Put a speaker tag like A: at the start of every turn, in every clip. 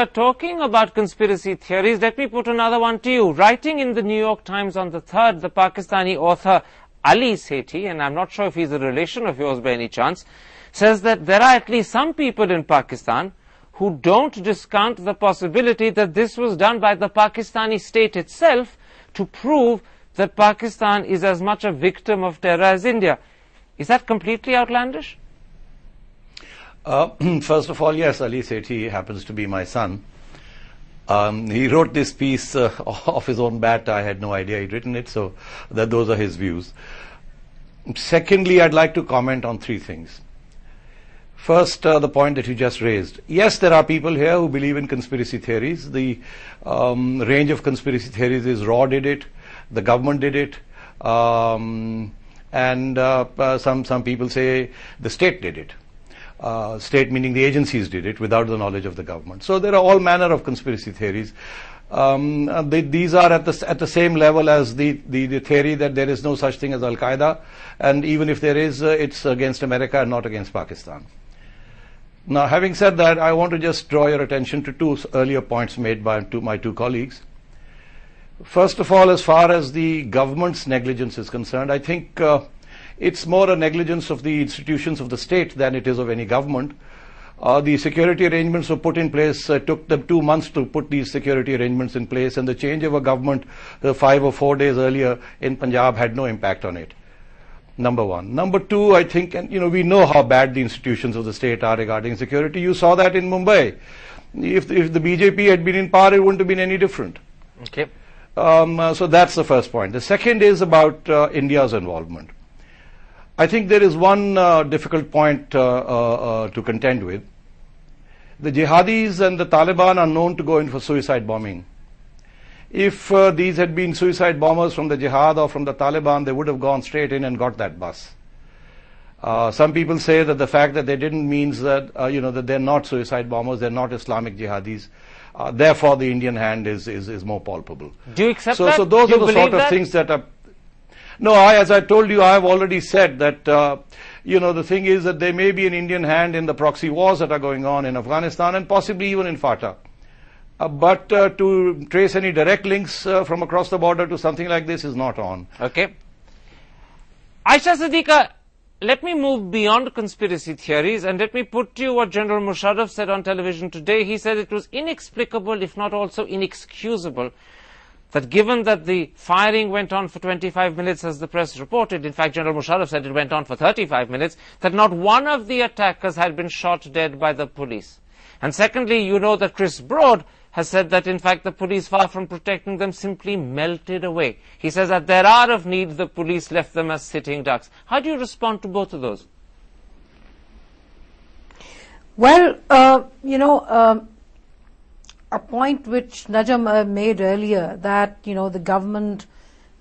A: Talking about conspiracy theories, let me put another one to you. Writing in the New York Times on the 3rd, the Pakistani author Ali Sethi, and I'm not sure if he's a relation of yours by any chance, says that there are at least some people in Pakistan who don't discount the possibility that this was done by the Pakistani state itself to prove that Pakistan is as much a victim of terror as India. Is that completely outlandish?
B: First of all, yes, Ali Sethi happens to be my son. He wrote this piece off his own bat. I had no idea he'd written it, so those are his views. Secondly, I'd like to comment on three things. First, the point that you just raised. Yes, there are people here who believe in conspiracy theories. The range of conspiracy theories is Raw did it, the government did it, and some people say the state did it. State meaning the agencies did it without the knowledge of the government. So there are all manner of conspiracy theories. These are at the same level as the theory that there is no such thing as Al-Qaeda, and even if there is, it's against America and not against Pakistan. Now, having said that, I want to just draw your attention to two earlier points made by my two colleagues. First of all, as far as the government's negligence is concerned, I think it's more a negligence of the institutions of the state than it is of any government. The security arrangements were put in place, took them 2 months to put these security arrangements in place, and the change of a government 5 or 4 days earlier in Punjab had no impact on it. Number one. Number two, I think, and we know how bad the institutions of the state are regarding security. You saw that in Mumbai. If the BJP had been in power, it wouldn't have been any different.
A: Okay.
B: So that's the first point. The second is about India's involvement. I think there is one difficult point to contend with. The jihadis and the Taliban are known to go in for suicide bombing. If these had been suicide bombers from the jihad or from the Taliban, they would have gone straight in and got that bus. Some people say that the fact that they didn't means that that they're not suicide bombers, they're not Islamic jihadis. Therefore, the Indian hand is more palpable.
A: Do you accept that?
B: So those are the sort of things that are. No, as I told you, I have already said that, the thing is that there may be an Indian hand in the proxy wars that are going on in Afghanistan and possibly even in Fatah. But to trace any direct links from across the border to something like this is not on.
A: Okay. Ayesha Siddiqa, let me move beyond conspiracy theories and let me put to you what General Musharraf said on television today. He said it was inexplicable, if not also inexcusable, that given that the firing went on for 25 minutes as the press reported, in fact General Musharraf said it went on for 35 minutes, that not one of the attackers had been shot dead by the police. And secondly, you know that Chris Broad has said that in fact the police, far from protecting them, simply melted away. He says at their hour of need the police left them as sitting ducks. How do you respond to both of those?
C: Well, a point which Najam made earlier, that the government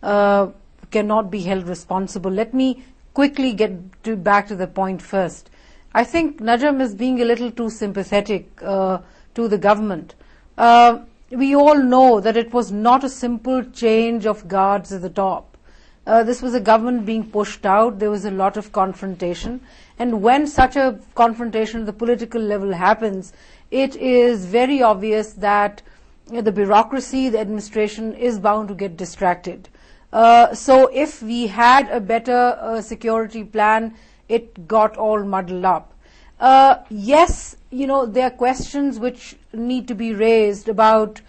C: cannot be held responsible. Let me quickly get back to the point first. I think Najam is being a little too sympathetic to the government. We all know that it was not a simple change of guards at the top. This was a government being pushed out. There was a lot of confrontation. And when such a confrontation at the political level happens, it is very obvious that the bureaucracy, the administration is bound to get distracted. So if we had a better security plan, it got all muddled up. Yes, there are questions which need to be raised about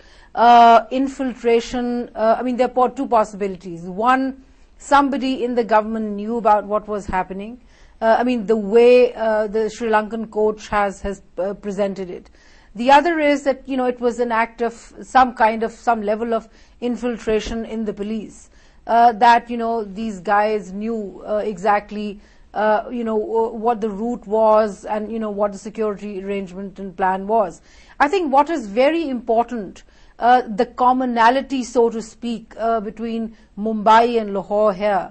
C: infiltration. There are two possibilities. One, somebody in the government knew about what was happening. The way the Sri Lankan coach has presented it. The other is that, it was an act of some level of infiltration in the police. That, these guys knew exactly, what the route was and, what the security arrangement and plan was. I think what is very important, the commonality, so to speak, between Mumbai and Lahore here,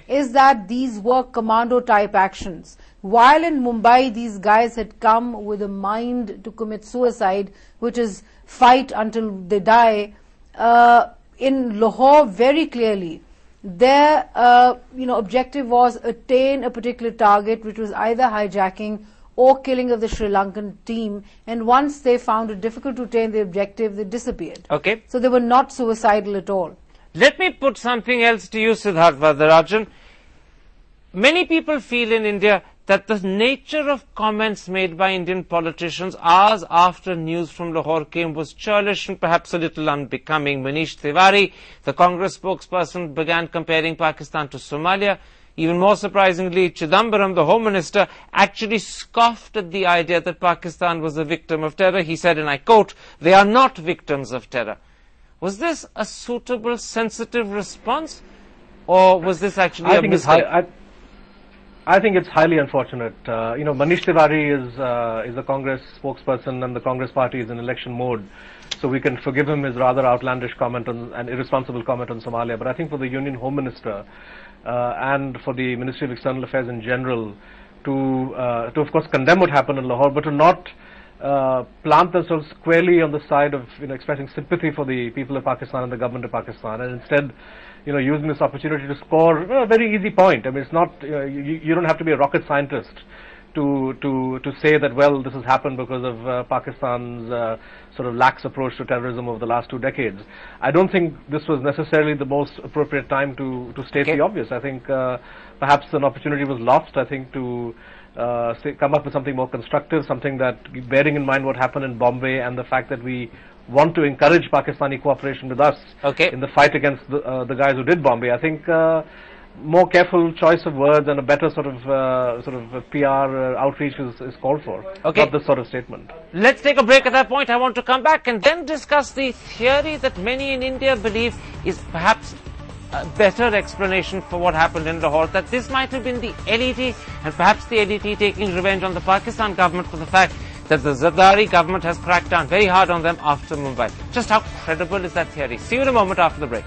C: is that these were commando type actions. While in Mumbai these guys had come with a mind to commit suicide, which is fight until they die, in Lahore very clearly their objective was attain a particular target, which was either hijacking or killing of the Sri Lankan team, and once they found it difficult to attain the objective, they disappeared.
A: Okay.
C: So they were not suicidal at all.
A: Let me put something else to you, Siddarth Varadarajan. Many people feel in India that the nature of comments made by Indian politicians hours after news from Lahore came was churlish and perhaps a little unbecoming. Manish Tewari, the Congress spokesperson, began comparing Pakistan to Somalia. Even more surprisingly, Chidambaram, the Home Minister, actually scoffed at the idea that Pakistan was a victim of terror. He said, and I quote, "They are not victims of terror." Was this a suitable, sensitive response, or was this actually a mistake?
D: I think it's highly unfortunate. Manish Tewari is a Congress spokesperson, and the Congress party is in election mode, so we can forgive him his rather outlandish comment on an irresponsible comment on Somalia. But I think for the Union Home Minister and for the Ministry of External Affairs in general to of course condemn what happened in Lahore, but to not plant themselves squarely on the side of expressing sympathy for the people of Pakistan and the government of Pakistan, and instead using this opportunity to score a very easy point. I mean, it's not you don't have to be a rocket scientist to say that, well, this has happened because of Pakistan's sort of lax approach to terrorism over the last 2 decades. I don't think this was necessarily the most appropriate time to state the obvious. I think perhaps an opportunity was lost. I think to come up with something more constructive, something that, bearing in mind what happened in Bombay and the fact that we want to encourage Pakistani cooperation with us in the fight against the guys who did Bombay. I think more careful choice of words and a better sort of PR outreach is called for. Not this sort of statement.
A: Let's take a break at that point. I want to come back and then discuss the theory that many in India believe is perhaps a better explanation for what happened in Lahore, that this might have been the LET and perhaps the LET taking revenge on the Pakistan government for the fact that the Zardari government has cracked down very hard on them after Mumbai. Just how credible is that theory? See you in a moment after the break.